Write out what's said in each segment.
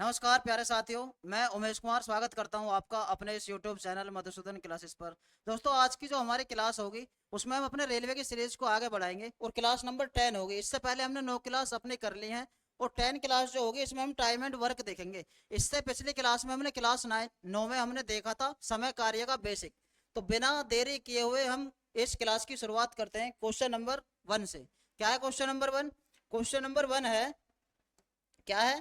नमस्कार प्यारे साथियों, मैं उमेश कुमार स्वागत करता हूं आपका अपने इस YouTube चैनल मधुसूदन क्लासेस पर। दोस्तों, आज की जो हमारी क्लास होगी उसमें हम अपने रेलवे की सीरीज को आगे बढ़ाएंगे और क्लास नंबर 10 होगी। इससे पहले हमने 9 क्लास अपनी कर ली हैं और 10 क्लास जो होगी इसमें हम टाइम एंड वर्क देखेंगे। इससे पिछली क्लास में हमने क्लास 9 में हमने देखा था समय कार्य का बेसिक। तो बिना देरी किए हुए हम इस क्लास की शुरुआत करते हैं क्वेश्चन नंबर 1 से। क्या है क्वेश्चन नंबर 1? क्वेश्चन नंबर 1 है, क्या है?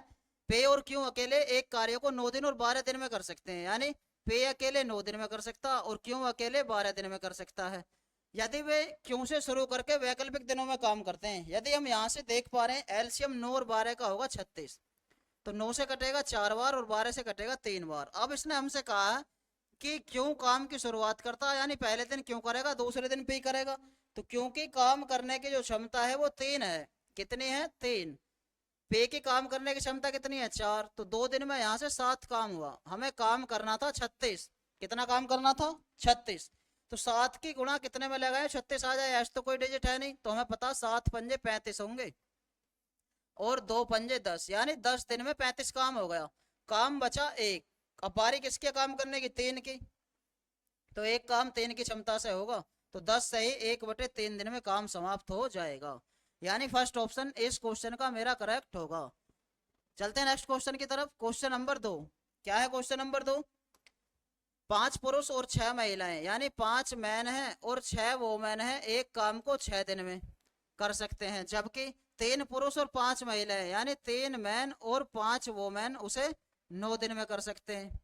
पे और क्यों अकेले एक कार्य को 9 दिन और 12 दिन में कर सकते हैं। यानी पे अकेले 9 दिन में कर सकता और क्यों अकेले 12 दिन में कर सकता है। यदि वे क्यों से शुरू करके वैकल्पिक दिनों में काम करते हैं। यदि हम यहाँ से देख पा रहे हैं एलसीएम 9 और 12 का होगा 36। तो 9 से कटेगा 4 बार और 12 से कटेगा 3 बार। अब इसने हमसे कहा है कि क्यों काम की शुरुआत करता है, यानी पहले दिन क्यों करेगा, दूसरे दिन पे करेगा। तो क्योंकि काम करने की जो क्षमता है वो 3 है। कितनी है? 3। पे की काम करने की क्षमता कितनी है? 4। तो 2 दिन में यहाँ से 7 काम हुआ। हमें काम करना था 36। कितना काम करना था? 36। तो 7 की गुणा कितने में लगाए 36 आ जाए। ऐसा तो कोई डिजिट है नहीं, तो हमें पता 7 पंजे 35 होंगे और 2 पंजे 10, यानी 10 दिन में 35 काम हो गया। काम बचा एक। अब बारी किसके काम करने की? 3 की। तो एक काम 3 की क्षमता से होगा, तो 10 से ही 1/3 दिन में काम समाप्त हो जाएगा। यानी फर्स्ट ऑप्शन इस क्वेश्चन का मेरा करेक्ट होगा। चलते हैं नेक्स्ट क्वेश्चन की तरफ। Question number 2। क्या है क्वेश्चन नंबर 2? 5 पुरुष और 6 महिलाएं, यानी 5 मैन है और 6 वोमेन है, एक काम को 6 दिन में कर सकते हैं। जबकि 3 पुरुष और 5 महिलाएं, यानी 3 मैन और 5 वोमेन उसे 9 दिन में कर सकते हैं।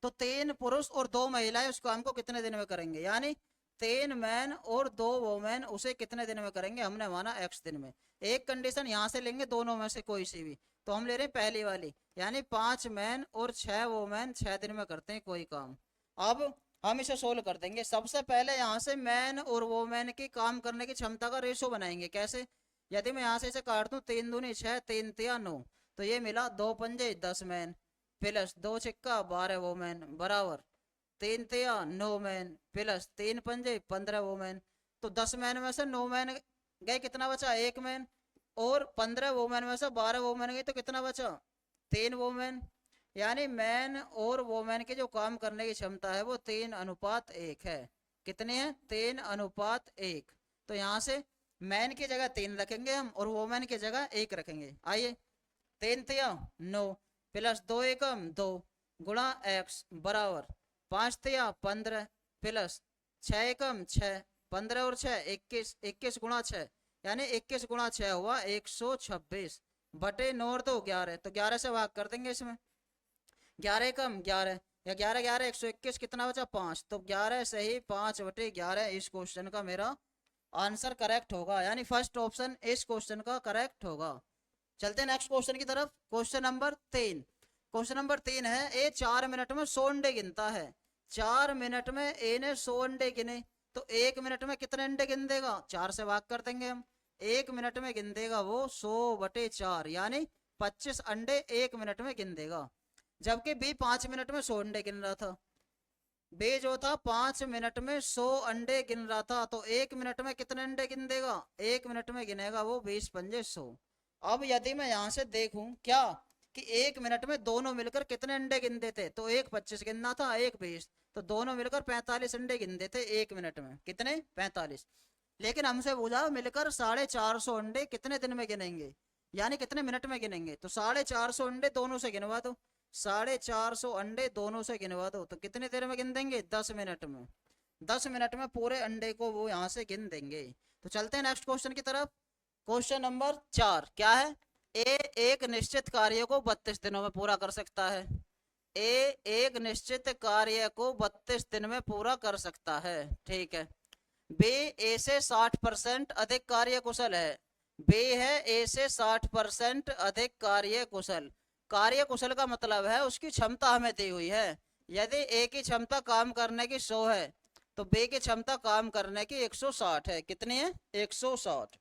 तो 3 पुरुष और 2 महिलाएं उस काम को कितने दिन में करेंगे? यानी 3 मैन और 2 वोमेन उसे कितने दिन में करेंगे? हमने माना x दिन में। एक कंडीशन यहां से लेंगे, दोनों में से कोई सी भी। तो हम ले रहे हैं पहली वाली, यानी 5 मैन और 6 वोमेन 6 दिन में करते हैं कोई काम। अब हम इसे सोल्व कर देंगे। सबसे पहले यहाँ से मैन और वोमेन की काम करने की क्षमता का रेशो बनाएंगे। कैसे? यदि मैं यहाँ से इसे काट दूं, 3 दूनी 6, 3 तिया 9, तो ये मिला 2 पंजे 10 मैन प्लस 2 छिक्का 12 वोमेन बराबर 3 तिया 9 मैन प्लस 3 पंजे 15 वोमेन। तो 10 मैन में से 9 मैन गए, कितना बचा? 1 मैन। और 15 वोमेन में से 12 वोमेन गई, तो कितना बचा? 3 वोमेन। यानी मैन और वोमेन के जो काम करने की क्षमता है वो 3:1 है। कितने हैं? 3:1। तो यहाँ से मैन की जगह 3 रखेंगे हम और वोमेन की जगह 1 रखेंगे। आइए, 3 तिया 9 प्लस 2 एकम 2 गुणा x बराबर 5 तिया 15 प्लस 6 एकम 6, 15 और 6 21, 21 गुणा 6, यानी 21 गुणा 6 हुआ 126 बटे 9 और 2 11। तो 11 से भाग कर देंगे इसमें। 11 कम 11 या 11 11 121, कितना बचा? 5। तो 11 से ही 5/11 इस क्वेश्चन का मेरा आंसर करेक्ट होगा। यानी फर्स्ट ऑप्शन इस क्वेश्चन का करेक्ट होगा। चलते हैं नेक्स्ट क्वेश्चन की तरफ। Question number 3। क्वेश्चन नंबर 3 है, ए 4 मिनट में 100 अंडे गिनता है। 4 मिनट में ए ने 100 अंडे गिने, तो 1 मिनट में कितने अंडे गिन देगा? 4 से भाग कर देंगे हम। 1 मिनट में गिन देगा वो 100/4, यानी 25 अंडे 1 मिनट में गिन देगा। जबकि बी 5 मिनट में 100 अंडे गिन रहा था। बे जो था 5 मिनट में 100 अंडे गिन रहा था, तो 1 मिनट में कितने अंडे गिन देगा? 1 मिनट में गिनेगा वो 20 पंजे 100। अब यदि मैं यहां से देखूं क्या कि 1 मिनट में दोनों मिलकर कितने अंडे गिन देते, तो एक 25 गिनना था, एक 20, तो दोनों मिलकर 45 अंडे गिन देते 1 मिनट में। कितने? 45। लेकिन हमसे पूछा मिलकर 450 अंडे कितने दिन में गिनेंगे, यानी कितने मिनट में गिनेंगे। तो 450 अंडे दोनों से गिनवा दो। 450 अंडे दोनों से गिनवा दो, तो कितने देर में गिन देंगे? 10 मिनट में। 10 मिनट में पूरे अंडे को वो यहाँ से गिन देंगे। तो चलते हैं नेक्स्ट क्वेश्चन की तरफ। Question number 4। क्या है? ए एक निश्चित कार्य को 32 दिनों में पूरा कर सकता है। ए एक निश्चित कार्य को 32 दिन में पूरा कर सकता है, ठीक है। बी ए से 60% अधिक कार्य कुशल है। बी है ए से 60% अधिक कार्य कुशल। कार्य कुशल का मतलब है उसकी क्षमता हमें दी हुई है। यदि ए की क्षमता काम करने की 100 है, तो बी की क्षमता काम करने की 160 है। कितनी है? 160।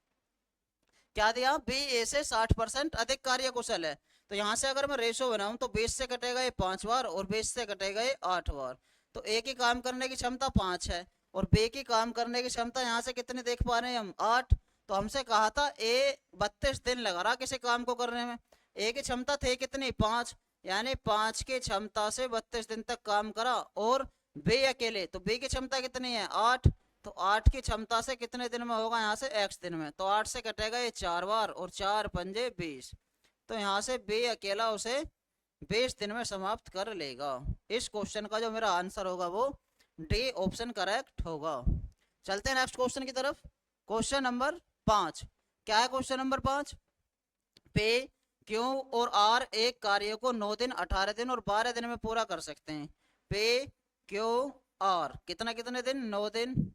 क्या दिया? बी ए से 60% अधिक कार्य कुशल है। तो यहां से अगर मैं रेशो बनाऊं तो 20 से कटेगा ये 5 बार और 20 से कटेगा ये 8 बार। तो ए की काम करने की क्षमता 5 है और बी की काम करने की क्षमता यहाँ से कितने देख पा रहे हैं हम? 8। तो हमसे कहा था ए 32 दिन लगा रहा किसी काम को करने में, ए की क्षमता थे कितनी 5, यानी 5 की क्षमता से 32 दिन तक काम करा। और बी अकेले, तो बी की क्षमता कितनी है 8, तो 8 की क्षमता से कितने दिन में होगा यहाँ से x दिन में, तो 8 से कटेगा ये 4 बार और 4 पंजे 20, तो यहाँ से बी अकेला उसे 20 दिन में समाप्त कर लेगा। इस क्वेश्चन का जो मेरा आंसर होगा वो डी ऑप्शन करेक्ट होगा। चलते हैं नेक्स्ट क्वेश्चन की तरफ। क्वेश्चन नंबर 5, क्या है क्वेश्चन नंबर 5? पे, क्यों और आर एक कार्य को 9 दिन 18 दिन और 12 दिन में पूरा कर सकते हैं। पे, क्यों, आर कितना कितने दिन 9 दिन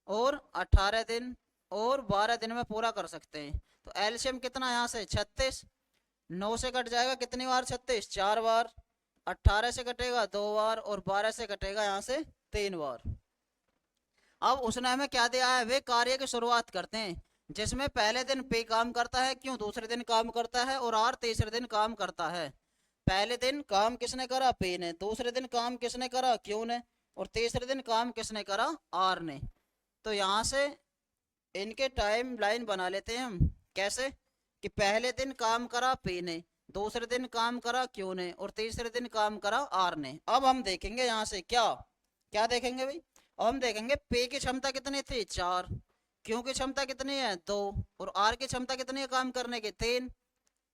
और 18 दिन और 12 दिन में पूरा कर सकते हैं। तो एलसीएम कितना यहाँ से 36, 9 से कट जाएगा कितनी बार 36, 4 बार, 18 से कटेगा 2 बार और 12 से कटेगा यहाँ से 3 बार। अब उसने हमें क्या दिया है, वे कार्य की शुरुआत करते हैं जिसमें पहले दिन पे काम करता है, क्यों दूसरे दिन काम करता है और आर तीसरे दिन काम करता है। पहले दिन काम किसने करा, पे ने, दूसरे दिन काम किसने करा, क्यों ने, और तीसरे दिन काम किसने करा, आर ने। तो यहाँ से इनके टाइम लाइन बना लेते हैं हम। कैसे कि पहले दिन काम करा पे ने, दूसरे दिन काम करा क्यू ने और तीसरे दिन काम करा आर ने। अब हम देखेंगे यहाँ से क्या क्या देखेंगे भाई। अब हम देखेंगे पे की क्षमता कितनी थी 4, क्यू की क्षमता कितनी है 2 और आर की क्षमता कितनी है काम करने की 3।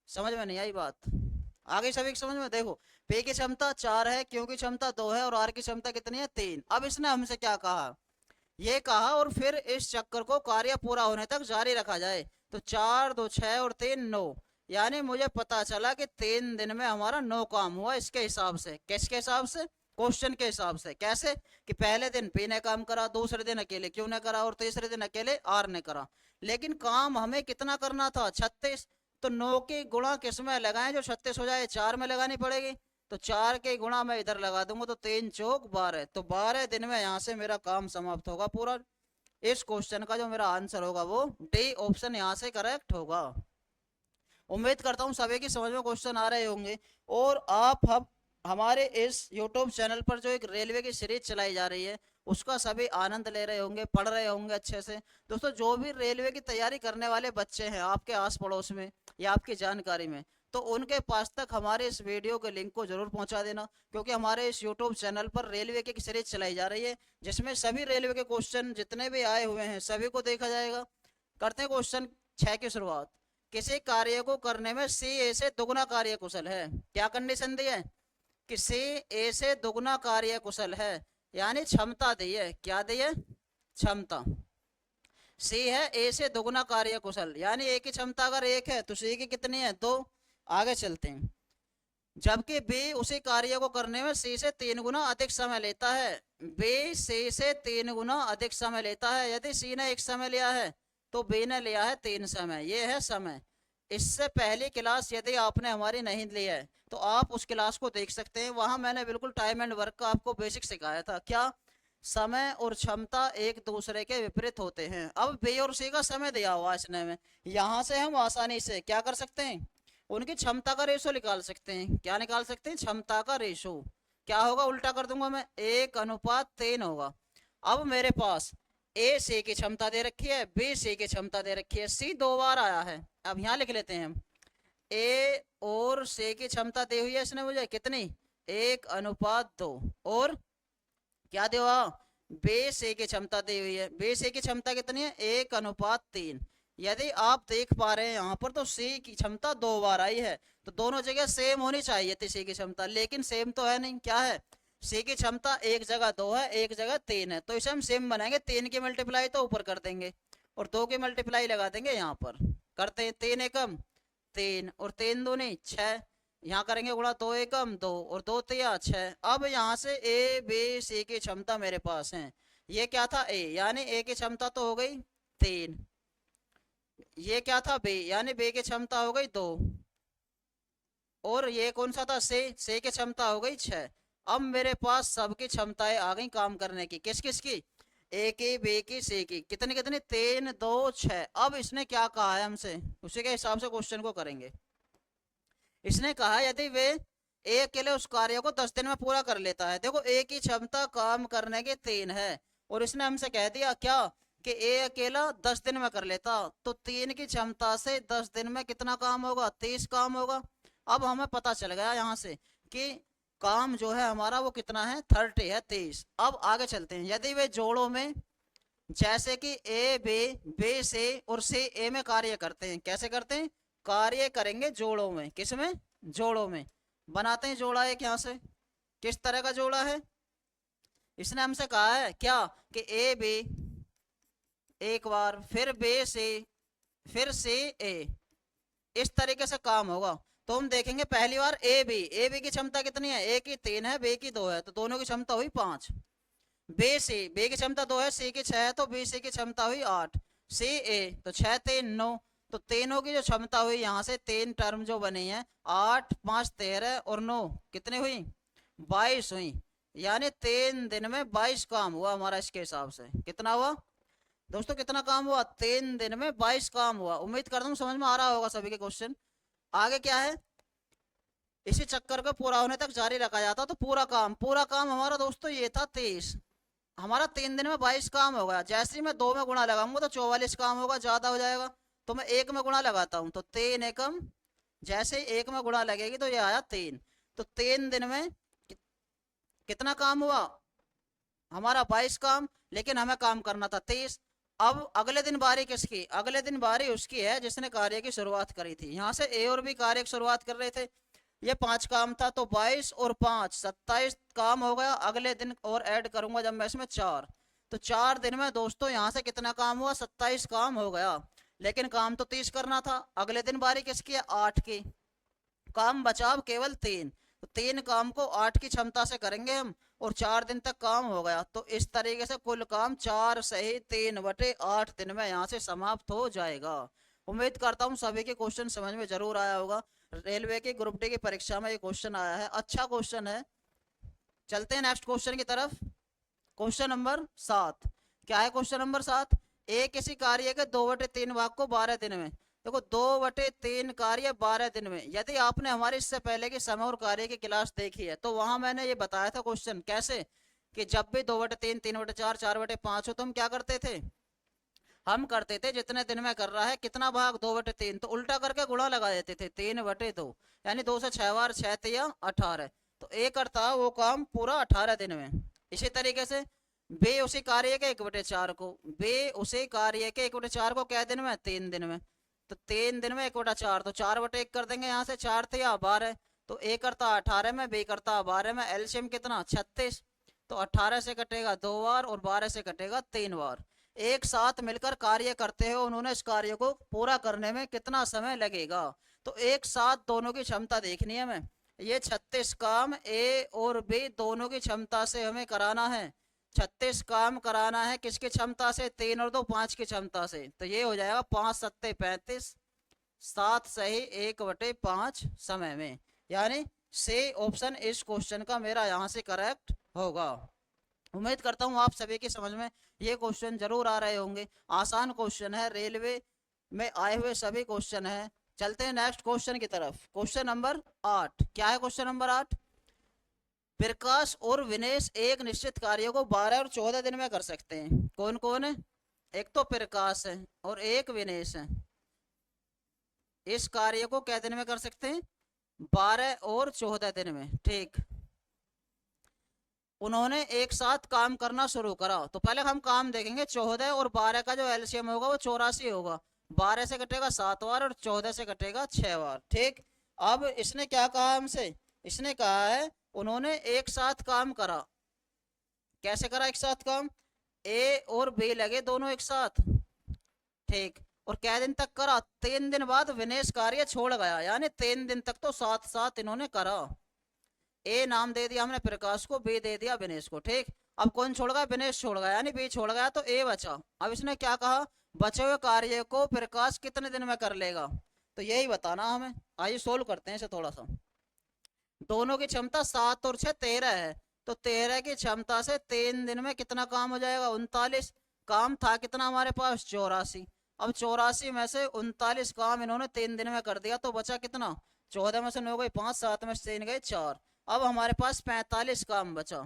समझ में नहीं आई बात? आगे सभी की समझ में? देखो पे की क्षमता 4 है, क्यू की क्षमता 2 है और आर की क्षमता कितनी है 3। अब इसने हमसे क्या कहा, ये कहा और फिर इस चक्कर को कार्य पूरा होने तक जारी रखा जाए। तो 4 2 6 और 3 9, यानी मुझे पता चला कि 3 दिन में हमारा 9 काम हुआ। इसके हिसाब से, किसके हिसाब से, क्वेश्चन के हिसाब से। कैसे कि पहले दिन पी ने काम करा, दूसरे दिन अकेले क्यों ने करा और तीसरे दिन अकेले आर ने करा। लेकिन काम हमें कितना करना था 36, तो 9 की गुणा किस में लगाएं जो 36 हो जाए, 4 में लगानी पड़ेगी। तो 4 के गुणा मैं इधर लगा दूंगा तो 3 चौक 12, तो 12 दिन में यहाँ से मेरा काम समाप्त होगा पूरा। इस क्वेश्चन का जो मेरा आंसर होगा वो डी ऑप्शन यहाँ से करेक्ट होगा। उम्मीद करता हूँ सभी की समझ में क्वेश्चन आ रहे होंगे। और आप हम हमारे इस YouTube चैनल पर जो एक रेलवे की सीरीज चलाई जा रही है उसका सभी आनंद ले रहे होंगे, पढ़ रहे होंगे अच्छे से। दोस्तों जो भी रेलवे की तैयारी करने वाले बच्चे हैं आपके आस पड़ोस में या आपकी जानकारी में, तो उनके पास तक हमारे इस वीडियो के लिंक को जरूर पहुंचा देना, क्योंकि हमारे इस YouTube चैनल पर रेलवे की सीरीज चलाई जा रही है जिसमें सभी रेलवे के क्वेश्चन जितने भी आए हुए हैं सभी को देखा जाएगा। करते हैं क्वेश्चन 6 की शुरुआत। किसी कार्य को करने में सी ए से दुगुना कार्य कुशल है। क्या कंडीशन दी है कि सी ए से दुगुना कार्य कुशल है, यानी क्षमता दी है। क्या दी है? क्षमता। सी है ए से दुगुना कार्य कुशल, यानी ए की क्षमता अगर 1 है तो सी की कितनी है 2। आगे चलते हैं। जबकि बी उसी कार्य को करने में सी से 3 गुना अधिक समय लेता है। बी सी से 3 गुना अधिक समय लेता है। यदि सी ने 1 समय लिया है तो बी ने लिया है 3 समय। ये है समय। इससे पहली क्लास यदि आपने हमारी नहीं ली है तो आप उस क्लास को देख सकते हैं। वहां मैंने बिल्कुल टाइम एंड वर्क का आपको बेसिक सिखाया था। क्या? समय और क्षमता एक दूसरे के विपरीत होते हैं। अब बी और सी का समय दिया हुआ इसने में, यहाँ से हम आसानी से क्या कर सकते हैं, उनकी क्षमता का रेशो निकाल सकते हैं। क्या निकाल सकते हैं? क्षमता का रेशो। क्या होगा? उल्टा कर दूंगा मैं, 1:3 होगा। अब मेरे पास ए सी की क्षमता दे रखी है, बी सी की क्षमता दे रखी है, सी 2 बार आया है। अब यहाँ लिख लेते हैं हम, ए और सी की क्षमता दी हुई है इसने मुझे कितनी 1:2, और क्या दिया बी सी की क्षमता दी हुई है। बी सी की क्षमता कितनी है 1:3। यदि आप देख पा रहे हैं यहाँ पर तो सी की क्षमता 2 बार आई है, तो दोनों जगह सेम होनी चाहिए थी सी की क्षमता, लेकिन सेम तो है नहीं। क्या है? सी की क्षमता एक जगह 2 है, एक जगह 3 है, तो इसे हम सेम बनाएंगे। 3 की मल्टीप्लाई तो ऊपर कर देंगे और 2 की मल्टीप्लाई लगा देंगे यहाँ पर। करते हैं 3 एकम 3 और 3 दूनी 6, यहाँ करेंगे गुणा 2 एकम 2 और 2 तिया 6। अब यहाँ से ए बी सी की क्षमता मेरे पास है। ये क्या था ए, यानी ए की क्षमता तो हो गई 3। ये क्या था बी, यानी बी की क्षमता हो गई 2, और ये कौन सा था से की क्षमता हो गई 6। अब मेरे पास सबकी क्षमताएं आ गई काम करने की। किस किस की? ए की, बी की, सी की। कितनी कितनी 3 2 6। अब इसने क्या कहा है हमसे, उसी के हिसाब से क्वेश्चन को करेंगे। इसने कहा यदि वे ए अकेले उस कार्य को 10 दिन में पूरा कर लेता है। देखो ए की क्षमता काम करने की 3 है और इसने हमसे कह दिया क्या कि ए अकेला 10 दिन में कर लेता, तो 3 की क्षमता से 10 दिन में कितना काम होगा 30 काम होगा। अब हमें पता चल गया यहाँ से कि काम जो है हमारा वो कितना है, 30 है, 23। अब आगे चलते हैं। यदि वे जोड़ों में, जैसे कि ए बे, बे से और से ए में कार्य करते हैं, कैसे करते हैं, कार्य करेंगे जोड़ों में, किस में, जोड़ों में। बनाते हैं जोड़ा एक यहाँ से। किस तरह का जोड़ा है, इसने हमसे कहा है क्या कि ए बे एक बार, फिर बे से, फिर से ए, इस तरीके से काम होगा। तो हम देखेंगे पहली बार ए बी की क्षमता कितनी है, ए की 3 है, बे की 2 है, तो दोनों की क्षमता हुई 5। बे की क्षमता 2 है, सी की 6 है, तो बी सी की क्षमता हुई 8। सी ए तो 6 3 9, तो तीनों की जो क्षमता हुई यहाँ से, 3 टर्म जो बनी है, 8 5 13 और 9 कितनी हुई, 22 हुई। यानी 3 दिन में 22 काम हुआ हमारा। इसके हिसाब से कितना हुआ दोस्तों, कितना काम हुआ, 3 दिन में 22 काम हुआ। उम्मीद करता हूँ समझ में आ रहा होगा सभी के क्वेश्चन। आगे क्या है, इसी चक्कर को पूरा होने तक जारी रखा जाता। तो पूरा काम हमारा दोस्तों ये था 23। हमारा 3 दिन में 22 काम हो गया। जैसे ही मैं 2 में गुणा लगाऊंगा तो 44 काम होगा, ज्यादा हो जाएगा। तो मैं 1 में गुणा लगाता हूँ, तो 3 एकम, जैसे ही 1 में गुणा लगेगी तो ये आया 3। तो 3 दिन में कितना काम हुआ हमारा, 22 काम, लेकिन हमें काम करना था 23। अब अगले दिन बारी किसकी, अगले दिन बारी उसकी है जिसने कार्य की शुरुआत करी थी। यहाँ से ए और बी कार्य की शुरुआत कर रहे थे। ये 5 काम था, तो 22 और 5 27 काम हो गया। अगले दिन और ऐड करूंगा जब मैं इसमें 4, तो 4 दिन में दोस्तों यहाँ से कितना काम हुआ, 27 काम हो गया। लेकिन काम तो 30 करना था। अगले दिन बारी किसकी है, 8 की। काम बचा अब केवल 3, तो 3 काम को 8 की क्षमता से करेंगे हम, और 4 दिन तक काम हो गया। तो इस तरीके से कुल काम 4 सही 3/8 दिन में यहाँ से समाप्त हो जाएगा। उम्मीद करता हूँ सभी के क्वेश्चन समझ में जरूर आया होगा। रेलवे की ग्रुप डी की परीक्षा में ये क्वेश्चन आया है, अच्छा क्वेश्चन है। चलते हैं नेक्स्ट क्वेश्चन की तरफ। Question number 7। क्या है क्वेश्चन नंबर 7, ए किसी कार्य के 2/3 भाग को 12 दिन में, देखो 2/3 कार्य 12 दिन में। यदि आपने हमारे इससे पहले की समय और कार्य की क्लास देखी है तो वहां मैंने ये बताया था क्वेश्चन कैसे, कि जब भी 2/3 3/4 4/5 हो तो हम क्या करते थे, हम करते थे जितने दिन में कर रहा है कितना भाग, 2/3, तो उल्टा करके गुणा लगा देते थे, 3/2, यानी 2 से 6 बार 6 तिया 18, तो ए करता वो काम पूरा 18 दिन में। इसी तरीके से बे उसी कार्य के 1/4 को, बे उसी कार्य के 1/4 को क्या दिन में, 3 दिन में। तो 3 दिन में 1/4, तो 4/1 कर देंगे यहाँ से, 4 तिया 12, तो ए करता 18 में, बी करता 12 में, एलसीएम कितना 36, तो 18 से कटेगा 2 बार और 12 से कटेगा 3 बार। एक साथ मिलकर कार्य करते हो उन्होंने, इस कार्य को पूरा करने में कितना समय लगेगा। तो एक साथ दोनों की क्षमता देखनी है हमें। ये 36 काम ए और बी दोनों की क्षमता से हमें कराना है। 36 काम कराना है किसकी क्षमता से, 3 और 2 5 की क्षमता से। तो ये हो जाएगा 5 सत्ते 35, 7 सही 1/5 समय में। यानी सी ऑप्शन इस क्वेश्चन का मेरा यहाँ से करेक्ट होगा। उम्मीद करता हूँ आप सभी की समझ में ये क्वेश्चन जरूर आ रहे होंगे। आसान क्वेश्चन है, रेलवे में आए हुए सभी क्वेश्चन है। चलते हैं नेक्स्ट क्वेश्चन की तरफ। Question number 8। क्या है क्वेश्चन नंबर 8, प्रकाश और विनेश एक निश्चित कार्य को 12 और 14 दिन में कर सकते हैं। कौन कौन है, एक तो प्रकाश है और एक विनेश है। इस कार्य को क्या दिन में कर सकते हैं, 12 और 14 दिन में। ठीक, उन्होंने एक साथ काम करना शुरू करा। तो पहले हम काम देखेंगे, 14 और 12 का जो एलसीएम होगा वो 84 होगा। 12 से कटेगा 7 बार और 14 से कटेगा 6 बार। ठीक, अब इसने क्या कहा हमसे, इसने कहा है उन्होंने एक साथ काम करा। कैसे करा एक साथ काम, ए और बी लगे दोनों एक साथ। ठीक, और क्या दिन तक करा, 3 दिन बाद विनेश कार्य छोड़ गया, यानी 3 दिन तक तो साथ साथ इन्होंने करा। ए नाम दे दिया हमने प्रकाश को, बी दे दिया विनेश को। ठीक, अब कौन छोड़ गया, विनेश छोड़ गया, यानी बी छोड़ गया, तो ए बचा। अब इसने क्या कहा, बचे हुए कार्य को प्रकाश कितने दिन में कर लेगा, तो यही बताना हमें। आइए सोल्व करते हैं इसे थोड़ा सा। दोनों की क्षमता 7 और 6 13 है, तो 13 की क्षमता से 3 दिन में कितना काम हो जाएगा, 39। काम था कितना हमारे पास, 84। अब 84 में से 39 काम इन्होंने 3 दिन में कर दिया, तो बचा कितना, 14 में से 9 गई 5, 7 में से 3 गए 4। अब हमारे पास 45 काम बचा।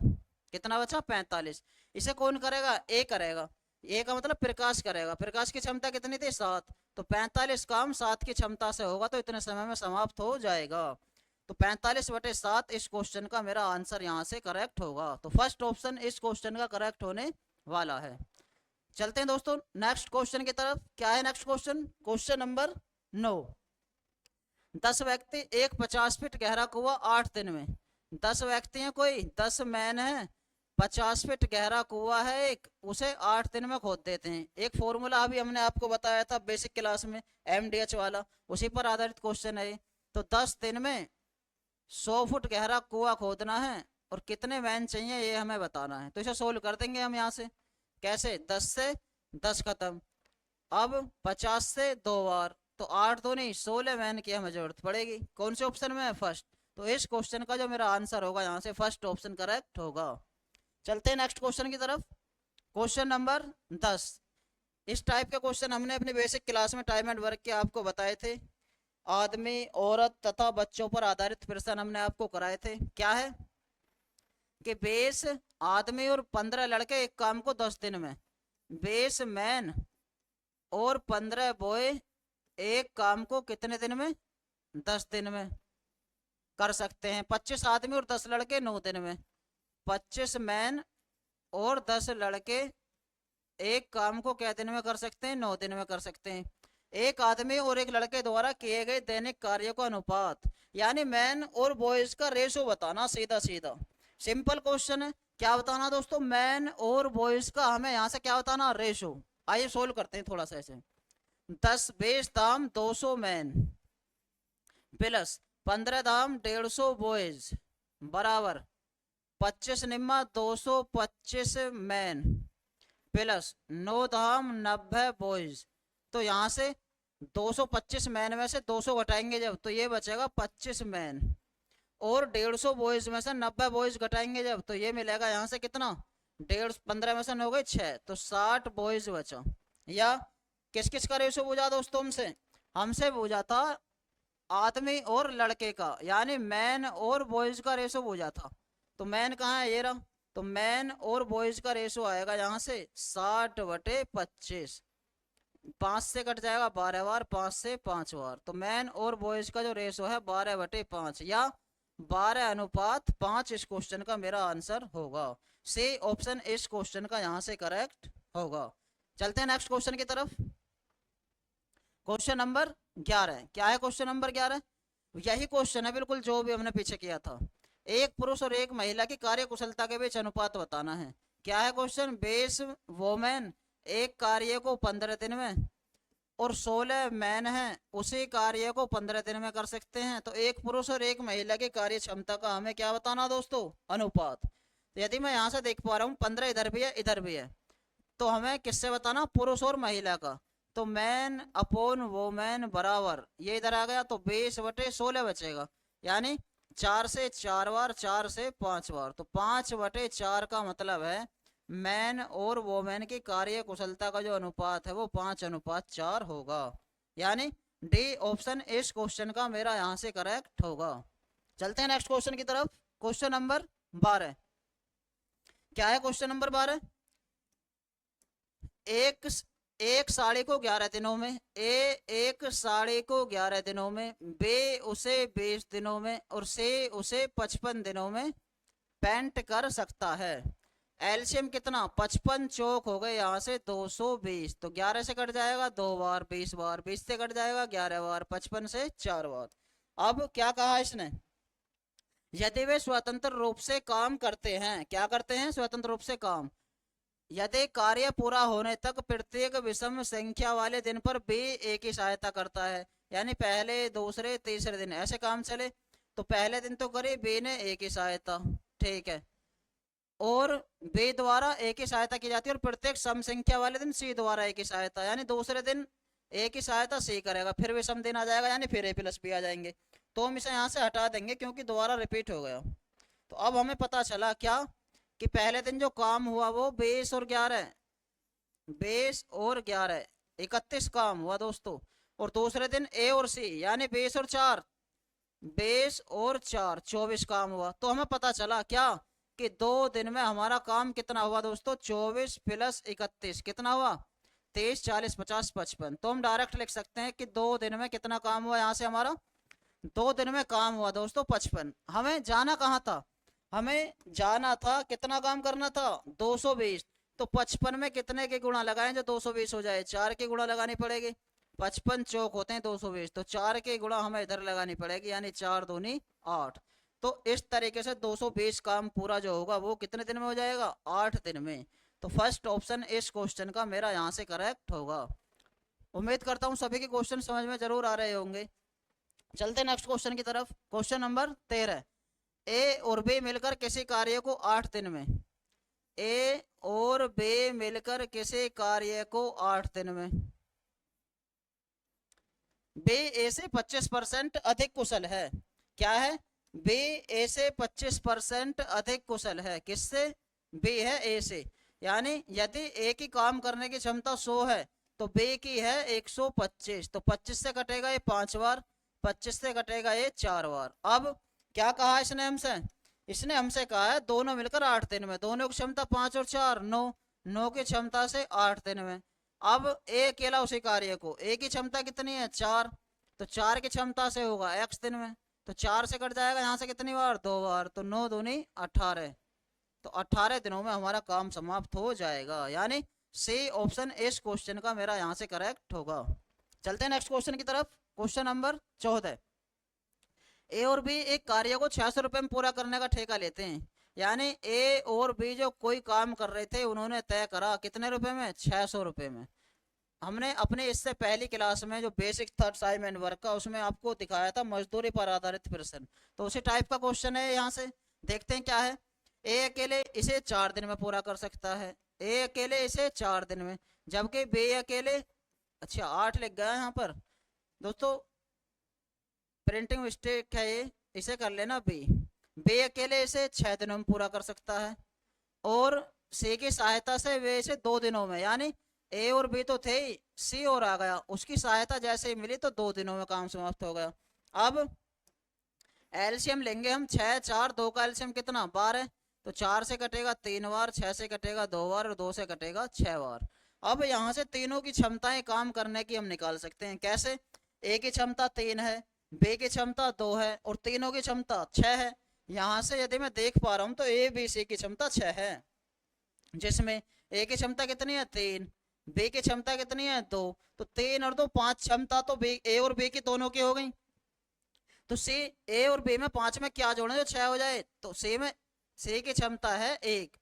कितना बचा, 45। इसे कौन करेगा, ए करेगा। ए का मतलब प्रकाश करेगा। प्रकाश की क्षमता कितनी थी, 7, तो 45 काम 7 की क्षमता से होगा, तो इतने समय में समाप्त हो जाएगा। तो 45/7 इस क्वेश्चन का मेरा आंसर यहाँ से करेक्ट होगा। तो फर्स्ट ऑप्शन इस क्वेश्चन का करेक्ट होने वाला है। चलते हैं दोस्तों नेक्स्ट क्वेश्चन की तरफ। क्या है नेक्स्ट क्वेश्चन? Question number 9। 10 व्यक्ति एक 50 फीट गहरा कुआं 8 दिन में। 10 व्यक्ति हैं, कोई 10 मैन है, 50 फीट गहरा कुआं है एक, उसे 8 दिन में खोद देते हैं। एक फॉर्मूला अभी हमने आपको बताया था बेसिक क्लास में, MDH वाला, उसी पर आधारित क्वेश्चन है। तो 10 दिन में 100 फुट गहरा कुआं खोदना है और कितने मैन चाहिए ये हमें बताना है। तो इसे सोल्व कर देंगे हम यहाँ से। कैसे? 10 से 10 खत्म, अब 50 से 2 बार, तो 8 तो नहीं 16 मैन की हमें जरूरत पड़ेगी। कौन से ऑप्शन में है? फर्स्ट। तो इस क्वेश्चन का जो मेरा आंसर होगा यहाँ से फर्स्ट ऑप्शन करेक्ट होगा। चलते हैं नेक्स्ट क्वेश्चन की तरफ। Question number 10। इस टाइप के क्वेश्चन हमने अपनी बेसिक क्लास में टाइम एंड वर्क के आपको बताए थे। आदमी, औरत तथा बच्चों पर आधारित प्रश्न हमने आपको कराए थे। क्या है कि 20 आदमी और 15 लड़के एक काम को 10 दिन में, 20 मैन और 15 बॉय एक काम को कितने दिन में? 10 दिन में कर सकते हैं। 25 आदमी और 10 लड़के 9 दिन में, 25 मैन और 10 लड़के एक काम को क्या दिन में कर सकते हैं? 9 दिन में कर सकते हैं। एक आदमी और एक लड़के द्वारा किए गए दैनिक कार्य का अनुपात, यानी मैन और बॉयज का रेशो बताना। सीधा सीधा सिंपल क्वेश्चन है। क्या बताना दोस्तों? मैन और बॉयज का हमें यहाँ से क्या बताना? रेशो। आइए सोल्व करते हैं थोड़ा सा ऐसे। 10 20 दाम 200 मैन प्लस 15 दाम 150 बॉयज बराबर 25 निम्मा 225 मैन प्लस 9 धाम 90 बॉयज। तो यहाँ से 225 मैन में से 200 घटाएंगे जब, तो ये बचेगा 25 मैन, और 150 बॉयज में से 90 बॉयज घटाएंगे जब, तो ये मिलेगा यहाँ से कितना? 1.5 15 में से 9 हो गए 6, तो 60 बॉयज बचा। या किस किस का रेशो पूछा दोस्तों हमसे? हमसे पूछा था आदमी और लड़के का, यानी मैन और बॉयज का रेशो पूछा था। तो मैन कहाँ है? ये रहा। तो मैन और बॉयज का रेशो आएगा यहाँ से 60/25। 5 से कट जाएगा 12 बार, 5 से 5 बार, तो मैन और बॉयज का जो रेशो है 12/5 या 12:5 इस क्वेश्चन का मेरा आंसर होगा। सी ऑप्शन इस क्वेश्चन का यहाँ से करेक्ट होगा। चलते हैं नेक्स्ट क्वेश्चन की तरफ। Question number 11। क्या है क्वेश्चन नंबर 11? यही क्वेश्चन है बिल्कुल जो भी हमने पीछे किया था। एक पुरुष और एक महिला की कार्य कुशलता के बीच अनुपात बताना है। क्या है क्वेश्चन? 20 वोमेन एक कार्य को 15 दिन में और 16 मैन हैं उसी कार्य को 15 दिन में कर सकते हैं। तो एक पुरुष और एक महिला की कार्य क्षमता का हमें क्या बताना दोस्तों? अनुपात। तो यदि मैं यहाँ से देख पा रहा हूँ 15 इधर भी है इधर भी है, तो हमें किससे बताना? पुरुष और महिला का। तो मैन अपॉन वोमेन बराबर, ये इधर आ गया तो 20/16 बचेगा, यानी 4 से 4 बार, 4 से 5 बार, तो 5/4 का मतलब है मैन और वोमेन की कार्य कुशलता का जो अनुपात है वो 5:4 होगा। यानी डी ऑप्शन इस क्वेश्चन का मेरा यहाँ से करेक्ट होगा। चलते हैं नेक्स्ट क्वेश्चन की तरफ। Question number 12। क्या है क्वेश्चन नंबर 12? एक एक साड़ी को 11 दिनों में, एक साड़ी को 11 दिनों में, बे उसे 20 दिनों में और से उसे 55 दिनों में पेंट कर सकता है। एलसीएम कितना? 55 चौक हो गए यहाँ से 220, तो 11 से कट जाएगा 2 बार, 20 बार, 20 से कट जाएगा 11 बार, 55 से 4 बार। अब क्या कहा इसने? यदि वे स्वतंत्र रूप से काम करते हैं, क्या करते हैं? स्वतंत्र रूप से काम। यदि कार्य पूरा होने तक प्रत्येक विषम संख्या वाले दिन पर बी ए की सहायता करता है, यानी पहले दूसरे तीसरे दिन ऐसे काम चले, तो पहले दिन तो करे बी ने ए की सहायता, ठीक है, और बी द्वारा ए की सहायता की जाती है, और प्रत्येक सम संख्या वाले दिन सी द्वारा ए की सहायता, यानी दूसरे दिन ए की सहायता सी करेगा, फिर विषम दिन आ जाएगा यानी फिर ए प्लस बी आ जाएंगे। तो हम इसे यहाँ से हटा देंगे क्योंकि दोबारा रिपीट हो गया। तो अब हमें पता चला क्या कि पहले दिन जो काम हुआ वो 20 और 11, 20 और 11 31 काम हुआ दोस्तों, और दूसरे दिन ए और सी यानी 20 और 4, 20 और 4 24 काम हुआ। तो हमें पता चला क्या कि 2 दिन में हमारा काम कितना हुआ दोस्तों? 24 + 31 कितना हुआ? 23 40 50 55। तो हम डायरेक्ट लिख सकते हैं कि 2 दिन में कितना काम हुआ यहाँ से हमारा? 2 दिन में काम हुआ दोस्तों 55। हमें जाना कहाँ था, हमें जाना था कितना काम करना था 220। तो 55 में कितने के गुणा लगाएं जो 220 हो जाए, 4 की गुणा लगानी पड़ेगी। 55 चौक होते हैं 220, तो 4 की गुणा हमें इधर लगानी पड़ेगी, यानी 4 दूनी 8। तो इस तरीके से 220 काम पूरा जो होगा वो कितने दिन में हो जाएगा, 8 दिन में। तो फर्स्ट ऑप्शन इस क्वेश्चन का मेरा यहाँ से करेक्ट होगा। उम्मीद करता हूँ सभी के क्वेश्चन समझ में जरूर आ रहे होंगे। चलते नेक्स्ट क्वेश्चन की तरफ। Question number 13। ए और बी मिलकर किसी कार्य को 8 दिन में, ए और बी मिलकर किसी कार्य को 8 दिन में, बी ए से 25% अधिक कुशल है। क्या है, बी ए से 25% अधिक कुशल है। किससे, बी है ए से। यानी यदि ए की काम करने की क्षमता 100 है तो बी की है 125। तो 25 से कटेगा ये 5 बार, 25 से कटेगा ये 4 बार। अब क्या कहा इसने हमसे, इसने हमसे कहा है दोनों मिलकर 8 दिन में। दोनों की क्षमता 5 और 4 9, 9 की क्षमता से 8 दिन में। अब ए अकेला उसी कार्य को, ए की क्षमता कितनी है 4, तो 4 की क्षमता से होगा x दिन में। तो 4 से कट जाएगा यहाँ से कितनी बार, 2 बार, तो 9 दूनी 18। तो 18 दिनों में हमारा काम समाप्त हो जाएगा। यानी सी ऑप्शन इस क्वेश्चन का मेरा यहाँ से करेक्ट होगा। चलते हैं नेक्स्ट क्वेश्चन की तरफ। Question number 14। ए और बी एक कार्य को 600 रुपये में पूरा करने का ठेका लेते हैं। यानी ए और बी जो कोई काम कर रहे थे उन्होंने तय करा कितने रुपए में, 600 रुपये में। हमने अपने इससे पहली क्लास में जो बेसिक था असाइनमेंट वर्क का, उसमें आपको दिखाया था मजदूरी पर आधारित प्रश्न। तो उसी टाइप का क्वेश्चन है यहाँ से। देखते हैं क्या है। ए अकेले इसे 4 दिन में पूरा कर सकता है, ए अकेले इसे 4 दिन में, जबकि बी अकेले, अच्छा 8 लिख गया यहाँ पर दोस्तों, प्रिंटिंग मिस्टेक है ये, इसे कर लेना बी। बी अकेले इसे 6 दिनों में पूरा कर सकता है, और सी की सहायता से वे इसे 2 दिनों में, यानी ए और बी तो थे ही, सी और आ गया, उसकी सहायता जैसे ही मिली तो 2 दिनों में काम समाप्त हो गया। अब एलसीएम लेंगे हम, 6 4 2 का एलसीएम कितना 12। तो 4 से कटेगा 3 बार, 6 से कटेगा 2 बार, और 2 से कटेगा 6 बार। अब यहाँ से तीनों की क्षमताएं काम करने की हम निकाल सकते हैं। कैसे, ए की क्षमता 3 है, बी की क्षमता 2 है, और तीनों की क्षमता 6 है। यहाँ से यदि मैं देख पा रहा हूँ तो ए बी सी की क्षमता 6 है, जिसमें ए की क्षमता कितनी है 3, बी की क्षमता कितनी है 2। तो 3 और 2 5 क्षमता तो बी ए और बी की दोनों की हो गई। तो सी, ए और बी में 5 में क्या जोड़े जो 6 हो जाए, तो सी में, सी की क्षमता है 1।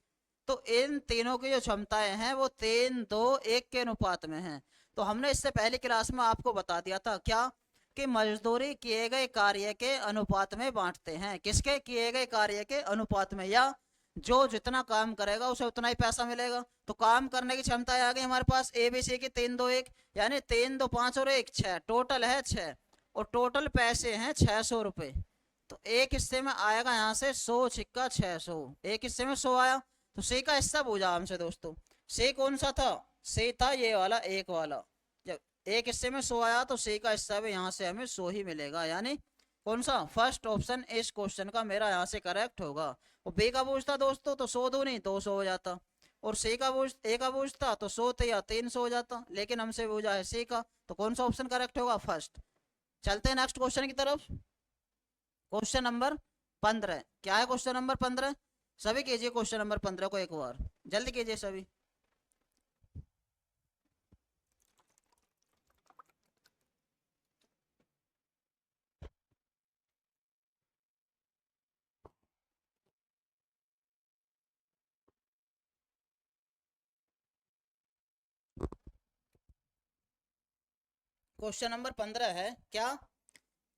तो इन तीनों की जो क्षमताएं हैं वो 3 2 1 के अनुपात में हैं। तो हमने इससे पहली क्लास में आपको बता दिया था क्या, कि मजदूरी किए गए कार्य के अनुपात में बांटते हैं। किसके, किए गए कार्य के अनुपात में, या जो जितना काम करेगा उसे उतना ही पैसा मिलेगा। तो काम करने की क्षमता आ गई हमारे पास ए बी सी की 3 2 1, यानी 3 2 5 और 1 6, टोटल है 6, और टोटल पैसे हैं 600 रुपये। तो एक हिस्से में आएगा यहाँ से 100 छिक्का 600, एक हिस्से में 100 आया। तो सी का हिस्सा पूछा हमसे दोस्तों, सी कौन सा था, सी था ये वाला, एक वाला। जब एक हिस्से में 100 आया तो सी का हिस्सा भी यहाँ से हमें 100 ही मिलेगा। यानी कौन सा, फर्स्ट ऑप्शन इस क्वेश्चन का मेरा यहाँ से करेक्ट होगा। और बी का पूछता दोस्तों तो 100 दूनी 200 हो जाता, और सी का पूछ, ए का पूछता तो 100 थे या 300 हो जाता, लेकिन हमसे पूछा है सी का, तो कौन सा ऑप्शन करेक्ट होगा, फर्स्ट। चलते हैं नेक्स्ट क्वेश्चन की तरफ। Question number 15। क्या है क्वेश्चन नंबर 15, सभी कीजिए क्वेश्चन नंबर 15 को एक बार, जल्दी कीजिए सभी। क्वेश्चन नंबर 15 है क्या,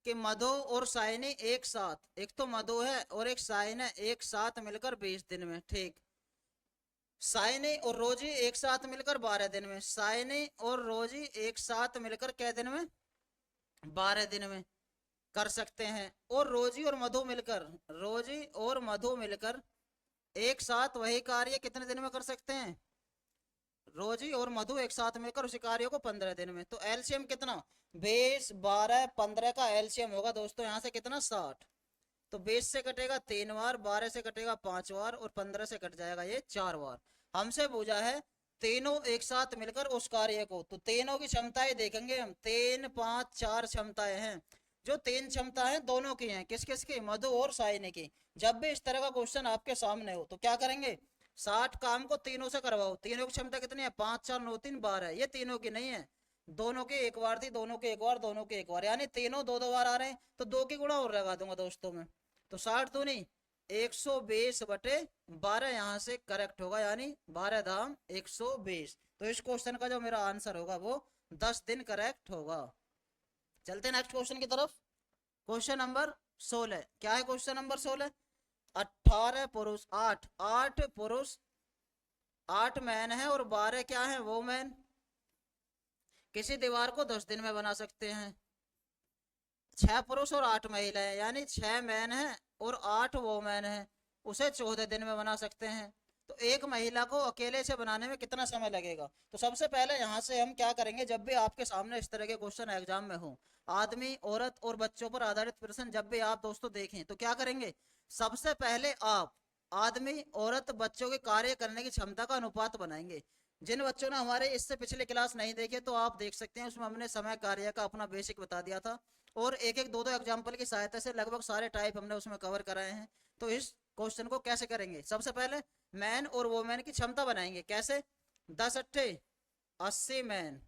कि मधु और साइनी एक साथ, एक तो मधु है और एक साइन है, एक साथ मिलकर 20 दिन में, ठीक। साइनी और रोजी एक साथ मिलकर 12 दिन में, साइनी और रोजी एक साथ मिलकर कै दिन में, 12 दिन में कर सकते हैं। और रोजी और मधु मिलकर, रोजी और मधु मिलकर एक साथ वही कार्य कितने दिन में कर सकते हैं, रोजी और मधु एक साथ मिलकर उसी कार्य को 15 दिन में। तो एलसीएम कितना, 20 12 15 का एलसीएम होगा दोस्तों यहाँ से कितना 60। तो 20 से कटेगा 3 बार, 12 से कटेगा 5 बार, और 15 से कट जाएगा ये 4 बार। हमसे पूछा है तीनों एक साथ मिलकर उस कार्य को, तो तीनों की क्षमताएं देखेंगे हम, 3 5 4 क्षमताएं हैं। जो तीन क्षमताएं दोनों की हैं, किस किस की, मधु और साइनी की। जब भी इस तरह का क्वेश्चन आपके सामने हो तो क्या करेंगे, 60 काम को तीनों से करवाओ। तीनों की क्षमता कितनी है, 5 4 9 3 12। ये तीनों की नहीं है, दोनों की एक बार थी, दोनों की एक बार, दोनों की एक बार, यानी तीनों दो दो बार आ रहे हैं, तो दो की गुणा और लगा दूंगा दोस्तों में। तो 60 तो नहीं, 120/12 यहाँ से करेक्ट होगा, यानी 12 धाम 120। तो इस क्वेश्चन का जो मेरा आंसर होगा वो 10 दिन करेक्ट होगा। चलते हैं नेक्स्ट क्वेश्चन की तरफ। क्वेश्चन नंबर 16, क्या है क्वेश्चन नंबर 16, 18 पुरुष, 8 पुरुष 8 मैन है और 12 क्या है, वो मैन, किसी दीवार को 10 दिन में बना सकते हैं। 6 पुरुष और 8 महिलाएं, यानी 6 मैन है और 8 वो मैन है, उसे 14 दिन में बना सकते हैं। तो एक महिला को अकेले से बनाने में कितना समय लगेगा। तो सबसे पहले यहाँ से हम क्या करेंगे, जब भी आपके सामने इस तरह के क्वेश्चन एग्जाम में हो, आदमी औरत और बच्चों पर आधारित प्रश्न जब भी आप दोस्तों देखें, तो क्या करेंगे, सबसे पहले आप आदमी औरत बच्चों के कार्य करने की क्षमता का अनुपात बनाएंगे। जिन बच्चों ने हमारे इससे पिछले क्लास नहीं देखे तो आप देख सकते हैं, उसमें हमने समय कार्य का अपना बेसिक बता दिया था, और एक एक दो दो एग्जाम्पल की सहायता से लगभग सारे टाइप हमने उसमें कवर कराए हैं। तो इस क्वेश्चन को कैसे करेंगे, सबसे पहले मैन और वोमेन की क्षमता बनाएंगे। कैसे, 10 अट्ठे 80 मैन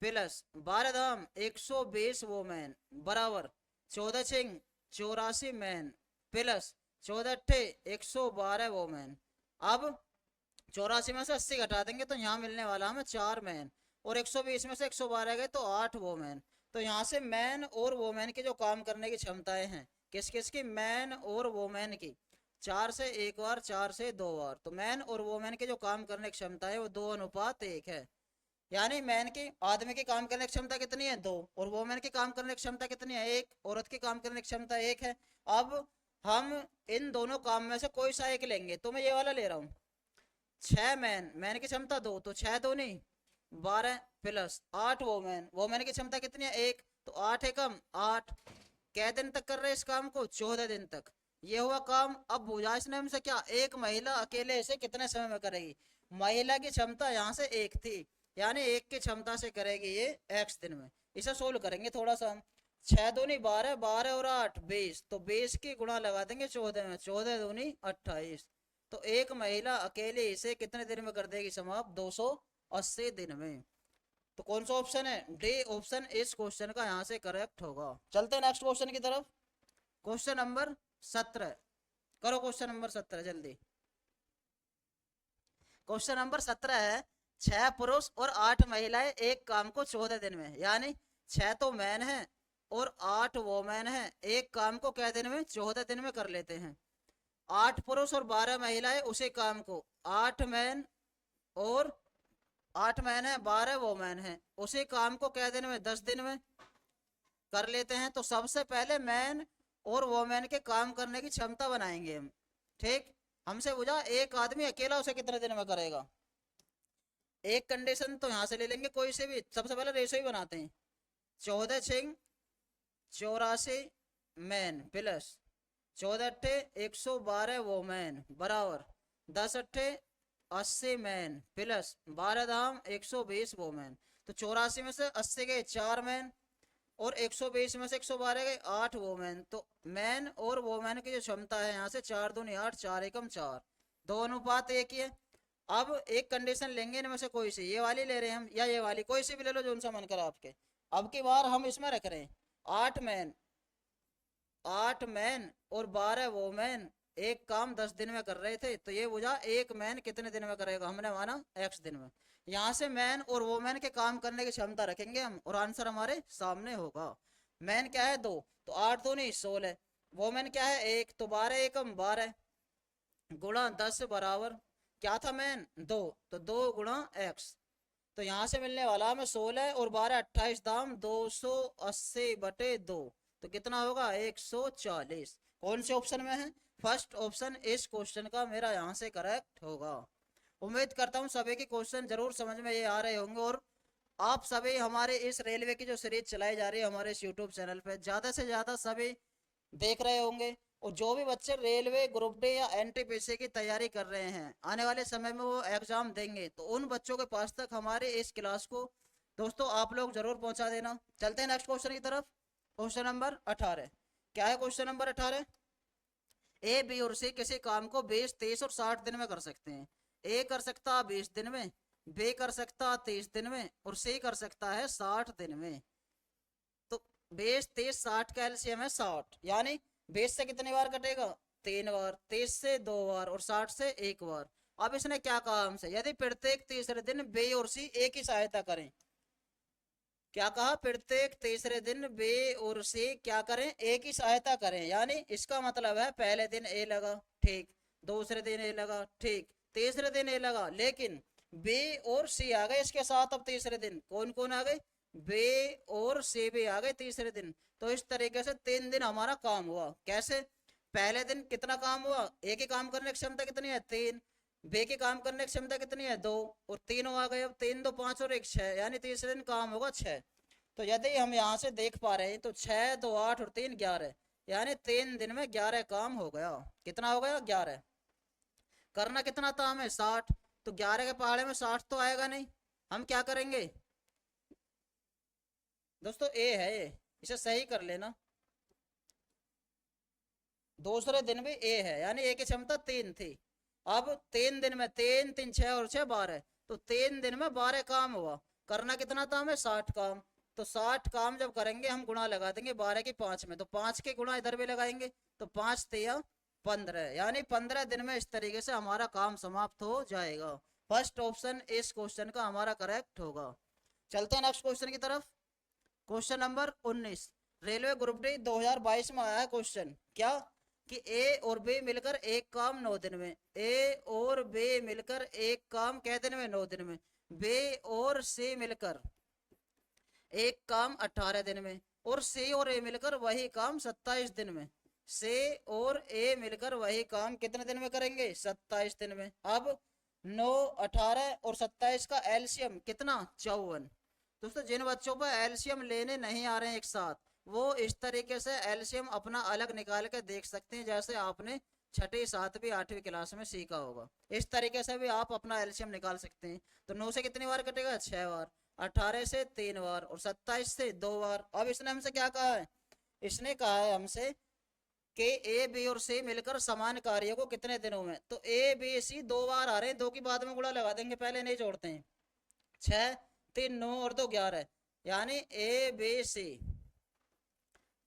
प्लस 12 धाम 120 वोमेन बराबर 14 छिंग 84 मैन प्लस 14 अट्ठे 112 वोमेन। अब 84 में से 80 घटा देंगे तो यहाँ मिलने वाला हमें 4 मैन, और 120 में से 112 गए तो 8 वोमेन। तो यहाँ से मैन और वोमेन की जो काम करने की क्षमताएं हैं, किस किस की, मैन और वोमेन की, 4 से एक बार, 4 से दो बार। तो मैन और वोमेन की जो काम करने की क्षमता है वो 2:1 है। यानी मैन की, आदमी की काम करने की क्षमता कितनी है, 2, और वोमेन की काम करने की क्षमता कितनी है, 1, औरत की काम करने की क्षमता 1 है। अब हम इन दोनों काम में से कोई सा एक लेंगे, तो मैं ये वाला ले रहा हूँ। 6 मैन, मैन की क्षमता 2, तो 6 2 नहीं 12 प्लस 8 वोमेन, वोमेन की क्षमता कितनी है, 1, तो 8 एकम 8। कै दिन तक कर रहे हैं इस काम को, 14 दिन तक। ये हुआ काम। अब गुजाइश ने हमसे क्या, एक महिला अकेले इसे कितने समय में करेगी। महिला की क्षमता यहाँ से 1 थी, यानी 1 की क्षमता से करेगी ये x दिन में। इसे सोल्व करेंगे थोड़ा सा हम। 6 दूनी 12, 12 और 8 20, तो 20 की गुणा लगा देंगे 14 में, 14 दूनी 28। तो एक महिला अकेले इसे कितने दिन में कर देगी समाप्त, 280 दिन में। तो कौन सा ऑप्शन है, डी ऑप्शन इस क्वेश्चन का यहाँ से करेक्ट होगा। चलते हैं नेक्स्ट क्वेश्चन की तरफ। क्वेश्चन नंबर 17, करो क्वेश्चन नंबर 17 जल्दी। क्वेश्चन नंबर 17 है, 6 पुरुष और 8 महिलाएं एक काम को 14 दिन में, यानी 6 तो मैन है और 8 वोमेन है, एक काम को क्या दिन में, 14 दिन में कर लेते हैं। 8 पुरुष और 12 महिलाएं उसी काम को, 8 मैन और 8 मैन है, 12 वोमेन है, उसी काम को क्या दिन में, 10 दिन में कर लेते हैं। तो सबसे पहले मैन और वोमेन के काम करने की क्षमता बनाएंगे हम। ठीक, हमसे पूछा एक आदमी अकेला उसे कितने दिन में करेगा। एक कंडीशन तो यहाँ से ले लेंगे कोई से भी, सबसे पहले रेशो ही बनाते हैं। 14 छिंग 84 मैन प्लस 14 अट्ठे 112 वोमेन बराबर 10 अट्ठे 80 मैन प्लस 12 धाम 120 वोमेन। तो 84 में से 80 गए 4 मैन, और 120 में से 112 गए 8 वोमेन। तो मैन और वोमेन की जो क्षमता है यहाँ से 4 दूनी 8, 4 एकम 4, 2:1 ही है। अब एक कंडीशन लेंगे इनमें से कोई सी, ये वाली ले रहे हैं हम या ये वाली, कोई सी भी ले लो जो सा मन करे आपके। अब की बार हम इसमें रख रहे हैं 8 मैन, 8 मैन और 12 वोमेन एक काम 10 दिन में कर रहे थे। तो ये बुझा एक मैन कितने दिन में करेगा, हमने माना x दिन में। यहाँ से मैन और वोमेन के काम करने की क्षमता रखेंगे हम, और आंसर हमारे सामने होगा। मैन क्या है 2, तो 8 2 नहीं 16, वोमेन क्या है 1, तो 12 एकम 12 गुणा 10 बराबर क्या था, मैन 2, तो 2 गुणा x। तो यहाँ से मिलने वाला हमें 16 और 12 28 दाम 280/2, तो कितना होगा 140। कौन से ऑप्शन में है, फर्स्ट ऑप्शन इस क्वेश्चन का मेरा यहाँ से करेक्ट होगा। उम्मीद करता हूँ सभी के क्वेश्चन जरूर समझ में ये आ रहे होंगे, और आप सभी हमारे इस रेलवे की जो सीरीज चलाई जा रही है हमारे इस यूट्यूब चैनल पे ज़्यादा से ज़्यादा सभी देख रहे होंगे। और जो भी बच्चे रेलवे ग्रुप डी या एनटीपीसी की तैयारी कर रहे हैं, आने वाले समय में वो एग्जाम देंगे, तो उन बच्चों के पास तक हमारे इस क्लास को दोस्तों आप लोग जरूर पहुंचा देना। चलते हैं नेक्स्ट क्वेश्चन की तरफ। क्वेश्चन नंबर 18 क्या है? क्वेश्चन नंबर 18, ए बी और सी किसी काम को 20, 23 और 60 दिन में कर सकते हैं। ए कर सकता 20 दिन में, बी कर सकता 30 दिन में और सी कर सकता है 60 दिन में। तो 20, 30, 60 का एलसीएम है 60, यानी 20 से कितनी बार कटेगा? 3 बार, 30 से 2 बार और 60 से 1 बार। अब इसने क्या कहा हमसे? यदि प्रत्येक तीसरे दिन बी और सी ए की सहायता करें। क्या कहा? प्रत्येक तीसरे दिन बी और सी क्या करें? ए की सहायता करें। यानी इसका मतलब है पहले दिन ए लगा, ठीक, दूसरे दिन ए लगा, ठीक, तीसरे दिन ए लगा, लेकिन बी और सी आ गए इसके साथ। अब तीसरे दिन कौन कौन आ गए? बी और सी भी आ गए तीसरे दिन। तो इस तरीके से 3 दिन हमारा काम हुआ। कैसे? पहले दिन कितना काम हुआ? ए की काम करने की क्षमता कितनी है? 3। बे की काम करने की क्षमता कितनी है? 2। और तीनों आ गए। अब 3, 2, 5 और 1, 6, यानी तीसरे दिन काम होगा 6। तो यदि हम यहाँ से देख पा रहे हैं तो 6, 2, 8 और 3, 11, यानी 3 दिन में 11 काम हो गया। कितना हो गया? 11। करना कितना था हमें? 60। तो 11 के पहाड़े में 60 तो आएगा नहीं। हम क्या करेंगे दोस्तों? ए है ये, इसे सही कर लेना। दूसरे दिन भी ए है, यानी ए की क्षमता 3 थी। अब 3 दिन में 3, 3, 6 और 6, 12, तो 3 दिन में 12 काम हुआ। करना कितना था हमें? 60 काम। तो 60 काम जब करेंगे हम गुणा लगा देंगे 12 की 5 में, तो 5 के गुणा इधर भी लगाएंगे, तो 5 तिया 15, यानी 15 दिन में इस तरीके से हमारा काम समाप्त हो जाएगा। फर्स्ट ऑप्शन इस क्वेश्चन का हमारा करेक्ट होगा। चलते हैं नेक्स्ट क्वेश्चन की तरफ। Question number 19, railway group D 2022 में आया है क्वेश्चन। क्या? कि ए और बी मिलकर एक काम 9 दिन में, ए और बी मिलकर एक काम कै दिन में? 9 दिन में। बी और सी मिलकर एक काम 18 दिन में, और सी और ए मिलकर वही काम 27 दिन में। सी और ए मिलकर वही काम कितने दिन में करेंगे? 27 दिन में। अब 9, 18 और 27 का एलसीएम कितना? 54। दोस्तों जिन बच्चों पर एलसीएम लेने नहीं आ रहे हैं एक साथ, वो इस तरीके से एलसीएम अपना अलग निकाल के देख सकते हैं, जैसे आपने छठी, 7वीं, 8वीं क्लास में सीखा होगा। इस तरीके से भी आप अपना एलसीएम निकाल सकते हैं। तो 9 से कितनी बार कटेगा? 6 बार, 18 से 3 बार और 27 से 2 बार। अब इसने हमसे क्या कहा है? इसने कहा है हमसे कि ए बी और सी मिलकर समान कार्य को कितने दिनों में। तो ए बी सी 2 बार आ रहे हैं, 2 की बाद में गुणा लगा देंगे, पहले नहीं जोड़ते हैं। 6, 3, 9 और 2, 11, यानी ए बी सी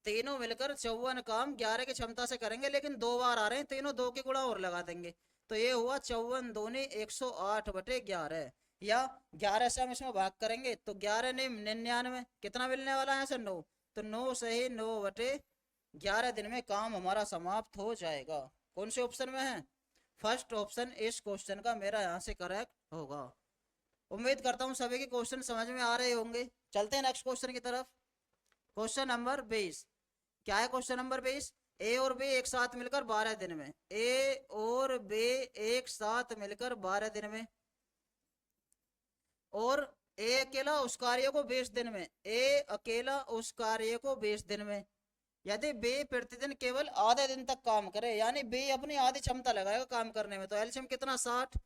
तीनों मिलकर 54 काम 11 की क्षमता से करेंगे, लेकिन 2 बार आ रहे हैं, तीनों 2 के गुणा और लगा देंगे, तो ये हुआ 54 दूनी 108/11। या 11 से हम इसमें भाग करेंगे तो 11 ने 99, कितना मिलने वाला है? ऐसे 9। तो 9 से ही 9/11 दिन में काम हमारा समाप्त हो जाएगा। कौन से ऑप्शन में है? फर्स्ट ऑप्शन इस क्वेश्चन का मेरा यहाँ से करेक्ट होगा। उम्मीद करता हूँ सभी के क्वेश्चन समझ में आ रहे होंगे। चलते हैं नेक्स्ट क्वेश्चन की तरफ। क्वेश्चन नंबर 20, क्या है क्वेश्चन नंबर 20? ए और बी एक साथ मिलकर 12 दिन में, ए और बी एक साथ मिलकर 12 दिन में, और ए अकेला उस कार्य को 20 दिन में, ए अकेला उस कार्य को 20 दिन में। यदि बी प्रतिदिन केवल आधे दिन तक काम करे, यानी बी अपनी आधी क्षमता लगाएगा काम करने में, तो एलसीएम कितना? 60।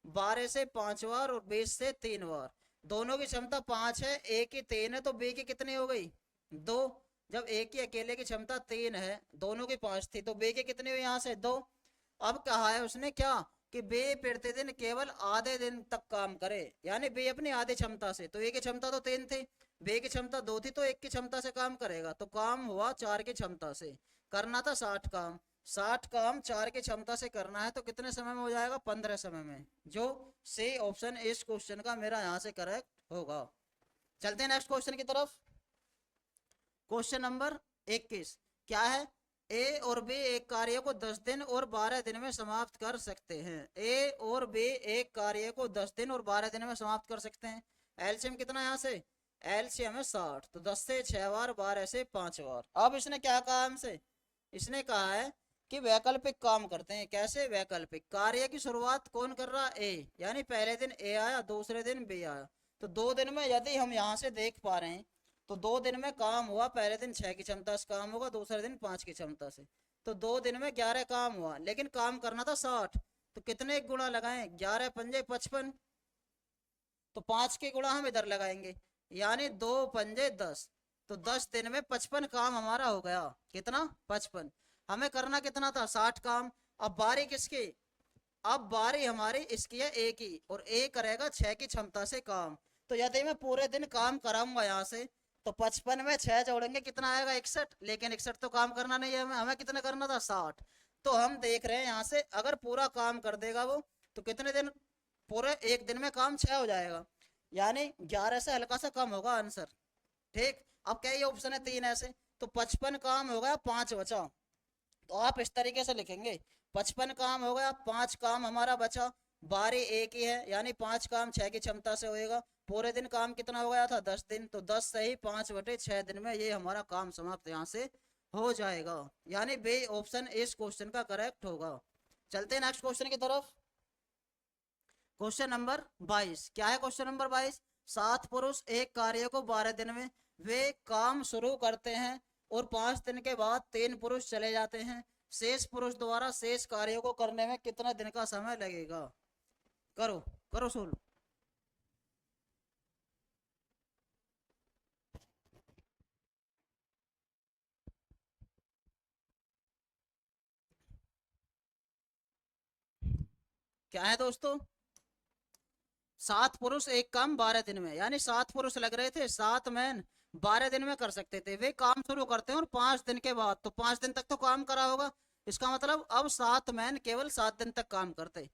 12 से 5 बार और 20 से 3 बार। दोनों की क्षमता 5 है, ए की 3 है, तो बी की कितनी हो गई? 2। जब ए की अकेले की क्षमता 3 है, दोनों की 5 थी, तो बी की कितनी हुई? यहाँ से 2। अब कहा है उसने क्या? कि बी प्रतिदिन केवल आधे दिन तक काम करे, यानी बी अपनी आधी क्षमता से, तो ए की क्षमता तो 3 थी, बी की क्षमता 2 थी, तो 1 की क्षमता से काम करेगा, तो काम हुआ 4 की क्षमता से। करना था 60 काम, 60 काम 4 की क्षमता से करना है, तो कितने समय में हो जाएगा? 15 समय में। जो सी ऑप्शन इस क्वेश्चन का मेरा यहाँ से करेक्ट होगा। चलते हैं नेक्स्ट क्वेश्चन की तरफ। क्वेश्चन नंबर 21, क्या है? ए और बी एक कार्य को 10 दिन और 12 दिन में समाप्त कर सकते हैं। ए और बी एक कार्य को 10 दिन और 12 दिन में समाप्त कर सकते हैं। एलसीएम कितना यहाँ से? एलसीएम है 60, तो 10 से 6 बार, 12 से 5 बार। अब इसने क्या कहा हमसे? इसने कहा है कि वैकल्पिक काम करते हैं। कैसे वैकल्पिक? कार्य की शुरुआत कौन कर रहा? ए, यानी पहले दिन ए आया, दूसरे दिन बी आया, तो 2 दिन में यदि हम यहाँ से देख पा रहे हैं तो 2 दिन में काम हुआ, पहले दिन 6 की क्षमता से काम होगा, दूसरे दिन 5 की क्षमता से, तो 2 दिन में 11 काम हुआ, लेकिन काम करना था 60, तो कितने गुणा लगाएं? 11 पंजे 55, तो 5 के गुणा हम इधर लगाएंगे, यानी 2 पंजे 10, तो 10 दिन में 55 काम हमारा हो गया। कितना? 55। हमें करना कितना था? 60 काम। अब बारी किसकी? अब बारी हमारी इसकी है ए की, और ए करेगा 6 की क्षमता से काम। तो यदि मैं पूरे दिन काम कराऊंगा यहाँ से, तो 55 में 6 जोड़ेंगे कितना आएगा? 61। लेकिन 61 तो काम करना नहीं है हमें, हमें कितना करना था? 60। तो हम देख रहे हैं यहाँ से अगर पूरा काम कर देगा वो, तो कितने दिन? पूरे एक दिन में काम 6 हो जाएगा, यानी 11 से हल्का सा कम होगा आंसर। ठीक। अब क्या ये ऑप्शन है 3 ऐसे, तो 55 काम हो गया, 5 बचा। तो आप इस तरीके से लिखेंगे, 55 काम हो गया, 5 काम हमारा बचा। बारी एक ही है, यानी 5 काम 6 की क्षमता से होएगा। पूरे दिन काम कितना हो गया था? 10 दिन। तो 10 सही 5/6 दिन में ये हमारा काम समाप्त यहाँ से हो जाएगा, यानी बी ऑप्शन इस क्वेश्चन का करेक्ट होगा। चलते हैं नेक्स्ट क्वेश्चन की तरफ। Question number 22। क्या है क्वेश्चन नंबर 22? 7 पुरुष एक कार्य को 12 दिन में वे काम शुरू करते हैं, और 5 दिन के बाद 3 पुरुष चले जाते हैं। शेष पुरुष द्वारा शेष कार्यों को करने में कितना दिन का समय लगेगा? करो करो सोल। क्या है दोस्तों? 7 पुरुष एक काम 12 दिन में, यानी 7 पुरुष लग रहे थे, 7 मैन 12 दिन में कर सकते थे। वे काम शुरू करते हैं और 5 दिन के बाद, तो 5 दिन तक तो काम करा होगा। इसका मतलब अब 7 मैन केवल 7 दिन तक काम करते।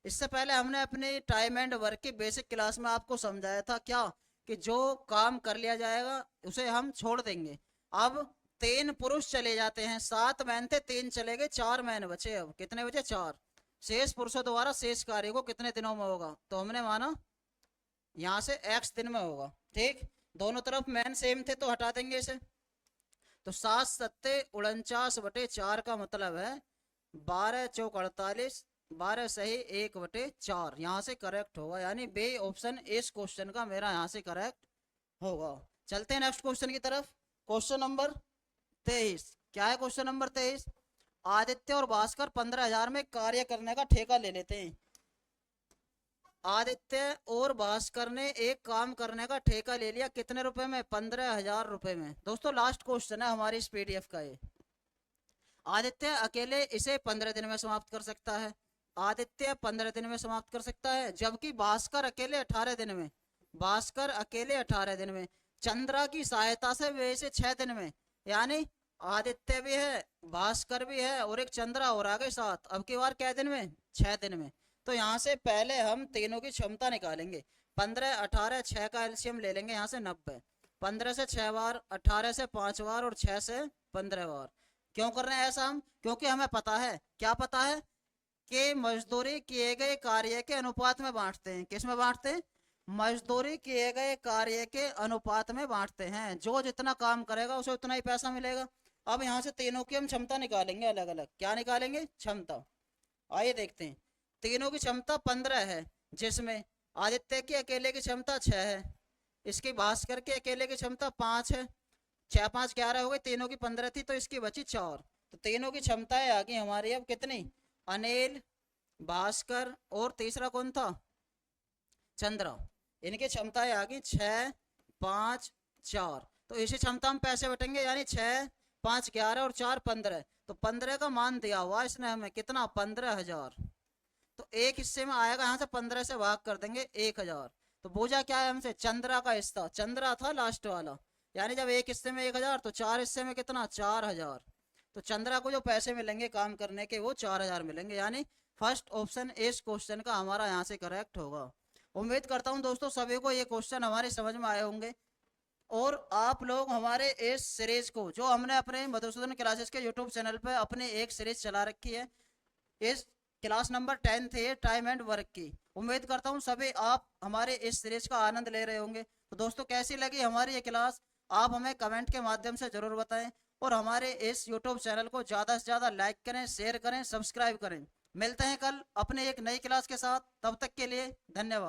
इससे पहले हमने अपनी टाइम एंड वर्क की बेसिक क्लास में आपको समझाया था क्या, कि जो काम कर लिया जाएगा उसे हम छोड़ देंगे। अब 3 पुरुष चले जाते हैं, 7 मैन थे, 3 चले गए, 4 मैन बचे। अब कितने बचे? 4। शेष पुरुषों द्वारा शेष कार्य को कितने दिनों में होगा? तो हमने माना यहाँ से x दिन में होगा। ठीक। दोनों तरफ मैन सेम थे तो हटा देंगे इसे। तो 7×7 = 49/4 का मतलब है 12×4 = 48, 12 सही 1/4 यहाँ से करेक्ट होगा, यानी बी ऑप्शन इस क्वेश्चन का मेरा यहाँ से करेक्ट होगा। चलते हैं नेक्स्ट क्वेश्चन की तरफ। Question number 23। क्या है क्वेश्चन नंबर 23? आदित्य और भास्कर 15,000 में कार्य करने का ठेका ले लेते हैं। आदित्य और भास्कर ने एक काम करने का ठेका ले लिया, कितने रुपए में? 15,000 रुपए में। दोस्तों लास्ट क्वेश्चन है हमारी इस पीडीएफ का ये। आदित्य अकेले इसे 15 दिन में समाप्त कर सकता है। आदित्य 15 दिन में समाप्त कर सकता है, जबकि भास्कर अकेले 18 दिन में। भास्कर अकेले 18 दिन में। चंद्रा की सहायता से वे इसे 6 दिन में, यानी आदित्य भी है, भास्कर भी है, और एक चंद्रा और आ गए साथ। अब की बार क्या दिन में? 6 दिन में। तो यहाँ से पहले हम तीनों की क्षमता निकालेंगे। 15, 18, 6 का एलसीएम ले लेंगे यहाँ से 90। 15 से 6 बार, 18 से 5 बार, और 6 से 15 बार। क्यों कर रहे हैं ऐसा हम? क्योंकि हमें पता है, क्या पता है? कि मजदूरी किए गए कार्य के अनुपात में बांटते हैं। किस में बांटते हैं? मजदूरी किए गए कार्य के अनुपात में बांटते हैं। जो जितना काम करेगा उसे उतना ही पैसा मिलेगा। अब यहाँ से तीनों की हम क्षमता निकालेंगे अलग अलग। क्या निकालेंगे? क्षमता। आइए देखते हैं। तीनों की क्षमता 15 है, जिसमें आदित्य की अकेले की क्षमता 6 है, इसकी भास्कर की अकेले की क्षमता 5 है। 6 5 11 हो गई, तीनों की 15 थी तो इसकी बची 4। तो तीनों की क्षमताएं आ गई हमारी अब कितनी? अनिल, भास्कर, और तीसरा कौन था? चंद्रा। इनकी क्षमताएं आ गई 6 5 4। तो इसी क्षमता हम पैसे बटेंगे, यानी 6 5 11 और 4 15। तो 15 का मान दिया हुआ इसने हमें कितना? 15,000। तो एक हिस्से में आएगा, यहाँ से 15 से भाग कर देंगे 1,000। तो बोझा क्या है हमसे? चंद्रा का हिस्सा। चंद्रा था लास्ट वाला, यानी जब एक हिस्से में 1,000 तो 4 हिस्से में कितना? 4,000। तो चंद्रा को जो पैसे मिलेंगे काम करने के वो 4,000 मिलेंगे, यानी फर्स्ट ऑप्शन इस क्वेश्चन का हमारा यहाँ से करेक्ट होगा। उम्मीद करता हूँ दोस्तों सभी को ये क्वेश्चन हमारे समझ में आए होंगे, और आप लोग हमारे इस सीरीज को, जो हमने अपने मधुसूदन क्लासेस के यूट्यूब चैनल पर अपनी एक सीरीज चला रखी है, इस क्लास नंबर 10 थे टाइम एंड वर्क की। उम्मीद करता हूँ सभी आप हमारे इस सीरीज का आनंद ले रहे होंगे। तो दोस्तों कैसी लगी हमारी ये क्लास, आप हमें कमेंट के माध्यम से जरूर बताएं, और हमारे इस यूट्यूब चैनल को ज़्यादा से ज़्यादा लाइक करें, शेयर करें, सब्सक्राइब करें। मिलते हैं कल अपने एक नई क्लास के साथ, तब तक के लिए धन्यवाद।